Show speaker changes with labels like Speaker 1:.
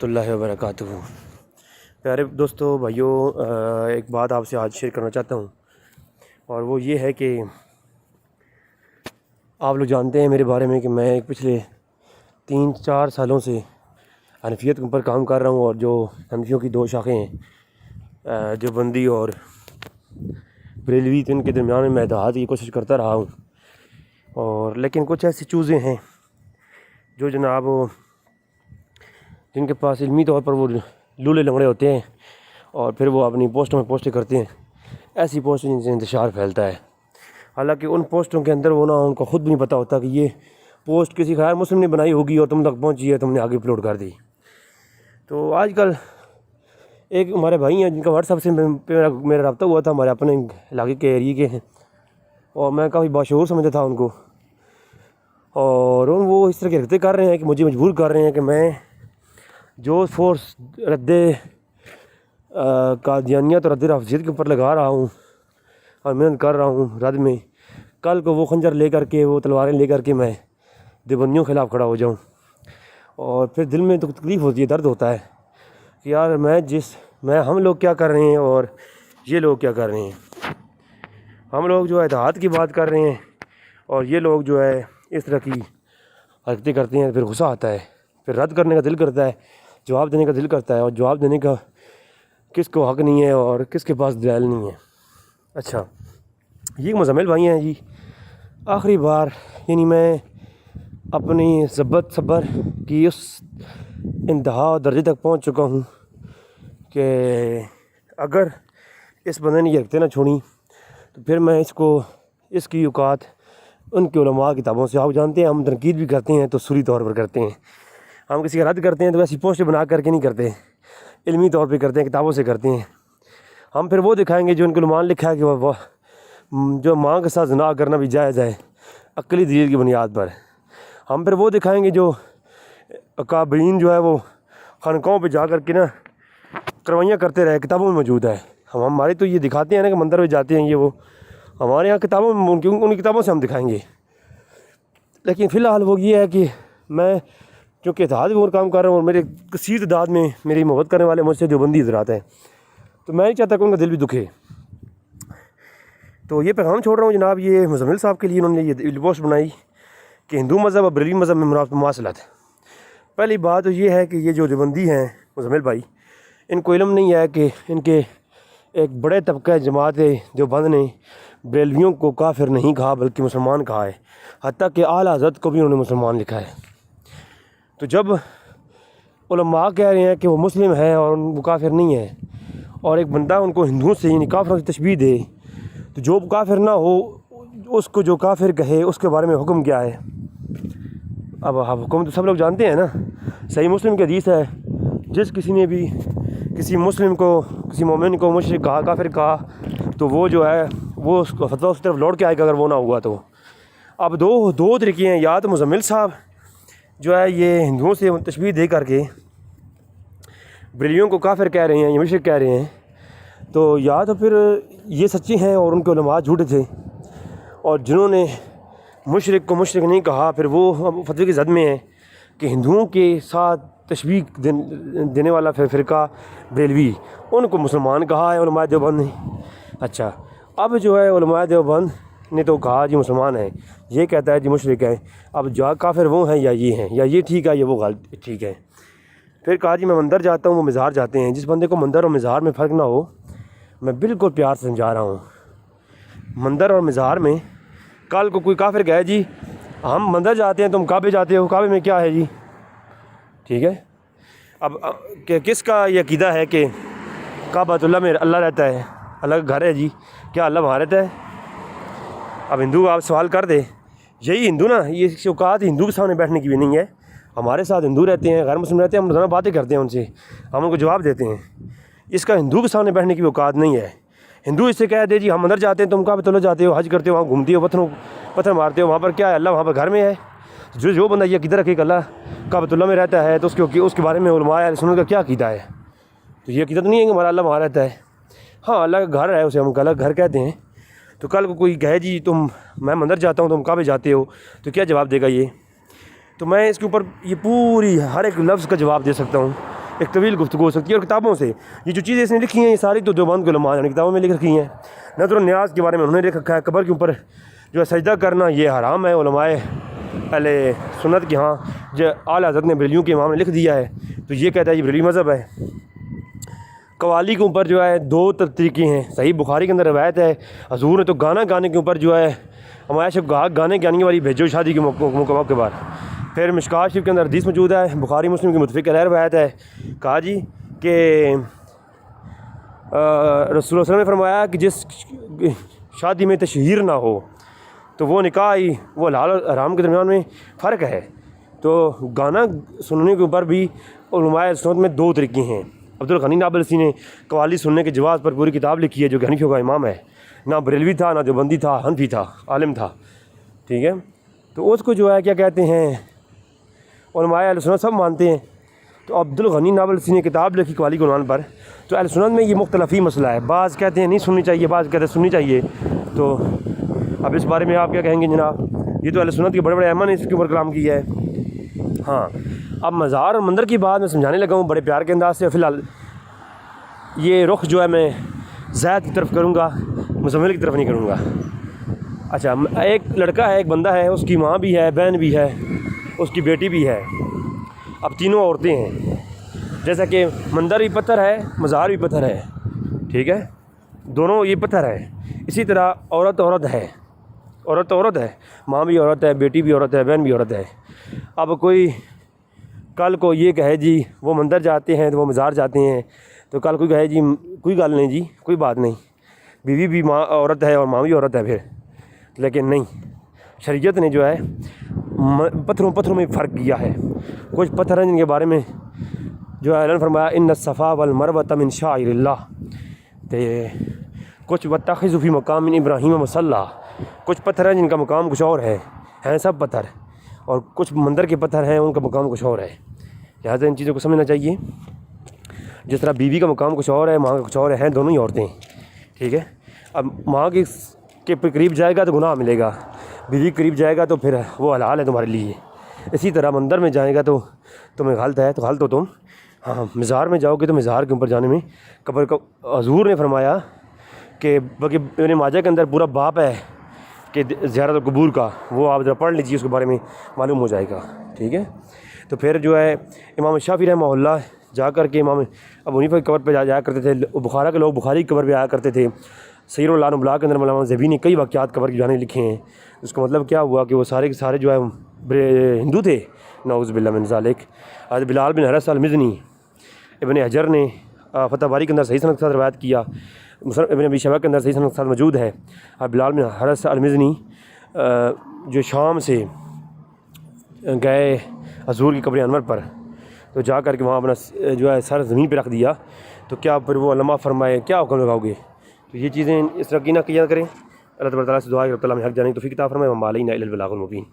Speaker 1: اللہ وبرکاتہ۔ پیارے دوستو بھائیوں، ایک بات آپ سے آج شیئر کرنا چاہتا ہوں، اور وہ یہ ہے کہ آپ لوگ جانتے ہیں میرے بارے میں کہ میں پچھلے 3-4 سالوں سے حنفیت کے اوپر کام کر رہا ہوں، اور جو حنفیوں کی 2 شاخیں ہیں، دیوبندی اور بریلوی، ان کے درمیان میں اتحاد کی کوشش کرتا رہا ہوں، اور لیکن کچھ ایسی چیزیں ہیں جو جناب جن کے پاس علمی طور پر وہ لولے لنگڑے ہوتے ہیں، اور پھر وہ اپنی پوسٹوں میں پوسٹیں کرتے ہیں، ایسی پوسٹیں جن سے انتشار پھیلتا ہے۔ حالانکہ ان پوسٹوں کے اندر ان کو خود بھی نہیں پتہ ہوتا کہ یہ پوسٹ کسی غیر مسلم نے بنائی ہوگی اور تم تک پہنچی ہے، تم نے آگے اپلوڈ کر دی۔ تو آج کل ایک ہمارے بھائی ہیں جن کا واٹس ایپ سے میرا رابطہ ہوا تھا، ہمارے اپنے علاقے کے ایریے کے ہیں، اور میں کافی باشعور سمجھتا تھا ان کو، اور وہ اس طرح کے حرکتیں کر رہے ہیں کہ مجھے مجبور کر رہے ہیں کہ میں جو فورس رد قادیانیت اور رد رافضیت کے اوپر لگا رہا ہوں اور محنت کر رہا ہوں رد میں، کل کو وہ خنجر لے کر کے، وہ تلواریں لے کر کے میں دیوبندیوں کے خلاف کھڑا ہو جاؤں، اور پھر دل میں تو تکلیف ہوتی ہے، درد ہوتا ہے کہ یار ہم لوگ کیا کر رہے ہیں اور یہ لوگ کیا کر رہے ہیں۔ ہم لوگ جو ہے اتحاد کی بات کر رہے ہیں، اور یہ لوگ جو ہے اس طرح کی حرکتیں کرتے ہیں، پھر غصہ آتا ہے، پھر رد کرنے کا دل کرتا ہے، جواب دینے کا دل کرتا ہے، اور جواب دینے کا کس کو حق نہیں ہے اور کس کے پاس دلائل نہیں ہے۔ اچھا، یہ مزمل بھائی ہیں جی، آخری بار یعنی میں اپنی ضبط صبر کی اس انتہا درجے تک پہنچ چکا ہوں کہ اگر اس بندے نے یہ حرکتیں نہ چھوڑیں تو پھر میں اس کی اوقات ان کے علماء کتابوں سے، آپ جانتے ہیں ہم تنقید بھی کرتے ہیں تو سری طور پر کرتے ہیں، ہم کسی کا رد کرتے ہیں تو ایسی پوسٹ بنا کر کے نہیں کرتے، علمی طور پہ کرتے ہیں، کتابوں سے کرتے ہیں۔ ہم پھر وہ دکھائیں گے جو ان کے علماء نے لکھا ہے کہ وہ جو ماں کے ساتھ زنا کرنا بھی جائز ہے عقلی دلیل کی بنیاد پر۔ ہم پھر وہ دکھائیں گے جو اکابرین جو ہے وہ خانقاہوں پہ جا کر کے کروائیاں کرتے رہے، کتابوں میں موجود ہے۔ ہمارے تو یہ دکھاتے ہیں کہ مندر میں جاتے ہیں، یہ وہ ہمارے یہاں کتابوں میں، ان کتابوں سے ہم دکھائیں گے۔ لیکن فی الحال وہ یہ ہے کہ میں چونکہ اتحاد میں اور کام کر رہا ہوں، اور میرے کثیر تعداد میں میری محبت کرنے والے مجھ سے دیوبندی حضرات ہیں، تو میں نہیں چاہتا کہ ان کا دل بھی دکھے۔ تو یہ پیغام چھوڑ رہا ہوں جناب، یہ مزمل صاحب کے لیے انہوں نے یہ پوسٹ بنائی کہ ہندو مذہب اور بریلوی مذہب میں مماثلت۔ پہلی بات تو یہ ہے کہ یہ جو دیوبندی ہیں مزمل بھائی، ان کو علم نہیں ہے کہ ان کے ایک بڑے طبقہ جماعت دیوبند نے بریلویوں کو کافر نہیں کہا بلکہ مسلمان کہا ہے، حتیٰ کہ اعلیٰ حضرت کو بھی انہوں نے مسلمان لکھا ہے۔ تو جب علماء کہہ رہے ہیں کہ وہ مسلم ہیں اور وہ کافر نہیں ہیں، اور ایک بندہ ان کو ہندوؤں سے یعنی کافروں سے تشبیہ دے، تو جو کافر نہ ہو اس کو جو کافر کہے اس کے بارے میں حکم کیا ہے؟ اب حکم تو سب لوگ جانتے ہیں نا، صحیح مسلم کی حدیث ہے، جس کسی نے بھی کسی مسلم کو، کسی مومن کو مشرک کہا، کافر کہا، تو وہ جو ہے وہ اس کو فتویٰ اس طرف لوٹ کے آئے گا اگر وہ نہ ہوا تو۔ اب دو طریقے ہیں، یا تو مزمل صاحب جو ہے یہ ہندوؤں سے تشبیہ دے کر کے بریلیوں کو کافر کہہ رہے ہیں یا مشرک کہہ رہے ہیں، تو یا تو پھر یہ سچے ہیں اور ان کے علماء جھوٹے تھے، اور جنہوں نے مشرک کو مشرک نہیں کہا پھر وہ فتوے کی زد میں ہیں کہ ہندوؤں کے ساتھ تشبیہ دینے والا فرقہ بریلوی، ان کو مسلمان کہا ہے علماء دیوبند نے۔ اچھا، اب جو ہے علماء دیوبند نے تو کہا جی مسلمان ہیں، یہ کہتا ہے جی مشرک ہے، اب جو کافر وہ ہیں یا یہ ہیں، یا یہ ٹھیک ہے یا وہ غلط ٹھیک ہے۔ پھر کہا جی میں مندر جاتا ہوں، وہ مزار جاتے ہیں۔ جس بندے کو مندر اور مزار میں فرق نہ ہو، میں بالکل پیار سے سمجھا رہا ہوں، مندر اور مزار میں کل کو کوئی کافر کہے جی ہم مندر جاتے ہیں تم کعبے جاتے ہو، کعبے میں کیا ہے جی، ٹھیک ہے۔ اب کہ کس کا یہ عقیدہ ہے کہ کعبۃ اللہ میں اللہ رہتا ہے، اللہ کا گھر ہے جی، کیا اللہ وہاں رہتا ہے؟ اب ہندو آپ سوال کر دے، یہی ہندو نا، یہ اوقات ہندو کے سامنے بیٹھنے کی بھی نہیں ہے۔ ہمارے ساتھ ہندو رہتے ہیں، غیر مسلم رہتے ہیں، ہم روزانہ باتیں کرتے ہیں ان سے، ہم ان کو جواب دیتے ہیں، اس کا ہندو کے سامنے بیٹھنے کی اوقات نہیں ہے۔ ہندو اس سے کہہ دے جی ہم اندر جاتے ہیں، تم کعبۃ اللہ جاتے ہو، حج کرتے ہو، وہاں گھومتے ہو، پتھر مارتے ہو، وہاں پر کیا ہے؟ اللہ وہاں پر گھر میں ہے۔ جو بندہ یہ عقیدہ رکھے کہ اللہ کعبۃ اللہ میں رہتا ہے، تو اس کے بارے میں علماء اہل سنت کا کیا عقیدہ ہے؟ تو یہ عقیدہ تو نہیں ہے کہ ہمارا اللہ وہاں رہتا ہے، ہاں اللہ کا گھر ہے، اسے ہم اللہ کا گھر کہتے ہیں۔ تو کل کو کوئی کہے جی میں مندر جاتا ہوں تم کعبے جاتے ہو، تو کیا جواب دے گا یہ؟ تو میں اس کے اوپر یہ پوری ہر ایک لفظ کا جواب دے سکتا ہوں ایک طویل گفتگو ہو سکتی ہے. اور کتابوں سے یہ جو چیزیں اس نے لکھی ہیں یہ ساری تو دیوبند کے علماء نے کتابوں میں لکھ رکھی ہیں. نظر و نیاز کے بارے میں انہوں نے لکھ رکھا ہے. قبر کے اوپر جو ہے سجدہ کرنا یہ حرام ہے. علماء اہل سنت کے ہاں جو اعلیٰ حضرت نے بریلیوں کے امام نے لکھ دیا ہے تو یہ کہتا ہے یہ بریلی مذہب ہے. قوالی کے اوپر جو ہے 2 طریقے ہیں. صحیح بخاری کے اندر روایت ہے حضور نے تو گانا گانے کے اوپر جو ہے ہمارے شب گانے گانے والی بھیجو شادی کے موقع کے بعد. پھر مشکات شریف کے اندر حدیث موجود ہے, بخاری مسلم کی متفق علیہ روایت ہے. کہا جی کہ رسول اللہ صلی اللہ علیہ وسلم نے فرمایا کہ جس شادی میں تشہیر نہ ہو تو وہ نکاح ہی وہ حلال اور حرام کے درمیان میں فرق ہے. تو گانا سننے کے اوپر بھی علماء سنت میں 2 طریقے ہیں. عبدالغنی نابلسی نے قوالی سننے کے جواز پر پوری کتاب لکھی ہے جو کہ حنفیوں کا امام ہے. نہ بریلوی تھا نہ دیوبندی تھا, حنفی تھا, عالم تھا. ٹھیک ہے, تو اس کو جو ہے کیا کہتے ہیں علماء اہل سنت سب مانتے ہیں. تو عبدالغنی نابلسی نے کتاب لکھی قوالی کے عنوان پر. تو اہل سنت میں یہ مختلفی مسئلہ ہے. بعض کہتے ہیں نہیں سننی چاہیے, بعض کہتے ہیں سننی چاہیے. تو اب اس بارے میں آپ کیا کہیں گے جناب؟ یہ تو اہل سنت کے بڑے بڑے ائمہ نے اس کے اوپر کلام کیا ہے. ہاں, اب مزار اور مندر کی بات میں سمجھانے لگا ہوں بڑے پیار کے انداز سے. فی الحال یہ رخ جو ہے میں زید کی طرف کروں گا, مزمل کی طرف نہیں کروں گا. اچھا, ایک لڑکا ہے, ایک بندہ ہے, اس کی ماں بھی ہے, بہن بھی ہے, اس کی بیٹی بھی ہے. اب تینوں عورتیں ہیں. جیسا کہ مندر بھی پتھر ہے, مزار بھی پتھر ہے. ٹھیک ہے, دونوں یہ پتھر ہے. اسی طرح عورت ہے, عورت ہے, ماں بھی عورت ہے, بیٹی بھی عورت ہے, بہن بھی عورت ہے. اب کوئی کل کو یہ کہے جی وہ مندر جاتے ہیں تو وہ مزار جاتے ہیں, تو کل کوئی کہے جی کوئی گل نہیں جی, کوئی بات نہیں, بیوی بھی ماں عورت ہے اور ماں بھی عورت ہے پھر. لیکن نہیں, شریعت نے جو ہے پتھروں میں فرق کیا ہے. کچھ پتھر ہیں جن کے بارے میں جو ہے اعلان فرمایا ان الصفا والمروۃ من شعائر اللہ. تے کچھ واتخذوا فی مقام ابراہیم مصلی. کچھ پتھر ہیں جن کا مقام کچھ اور ہے, ہیں سب پتھر, اور کچھ مندر کے پتھر ہیں ان کا مقام کچھ اور ہے. لہٰذا ان چیزوں کو سمجھنا چاہیے. جس طرح بیوی کا مقام کچھ اور ہے, ماں کا کچھ اور ہے, دونوں ہی عورتیں. ٹھیک ہے, اب ماں کے قریب جائے گا تو گناہ ملے گا, بیوی کے قریب جائے گا تو پھر وہ حلال ہے تمہارے لیے. اسی طرح مندر میں جائے گا تو تمہیں غلط ہے تو غلط ہو تم. ہاں, مزار میں جاؤ گے تو مزار کے اوپر جانے میں قبر کا حضور نے فرمایا کہ بلکہ ابن ماجہ کے اندر پورا باب ہے کہ زیارت القبور کا, وہ آپ ذرا پڑھ لیجیے, اس کے بارے میں معلوم ہو جائے گا. ٹھیک ہے, تو پھر جو ہے امام شافعی رحمہ اللہ جا کر کے امام ابو حنیفہ کی قبر پہ جایا کرتے تھے. بخارا کے لوگ بخاری کی قبر پہ آیا کرتے تھے. سیر العلوم نبلاء کے اندر مولانا زبی نے کئی واقعات قبر کے جانے لکھے ہیں. اس کا مطلب کیا ہوا کہ وہ سارے کے سارے جو ہے ہندو تھے, نعوذ باللہ من ذالک. حضرت بلال بن حرس المزنی ابن حجر نے فتح باری کے اندر صحیح سند کے ساتھ روایت کیا, ابن ابی شیبہ کے اندر صحیح سند کے ساتھ موجود ہے. بلال بن حرس المزنی جو شام سے گئے حضور کی قبر انور پر, تو جا کر کے وہاں اپنا جو ہے سر زمین پہ رکھ دیا. تو کیا پھر وہ علماء فرمائے کیا حکم لگاؤ گے؟ تو یہ چیزیں اس طرح کی نہ کیا کریں. اللہ تبارک و تعالیٰ سے دعا ہے کہ رب تعالیٰ ہمیں حق جانے کی توفیق عطا فرمائے. وما علینا الا البلاغ المبین.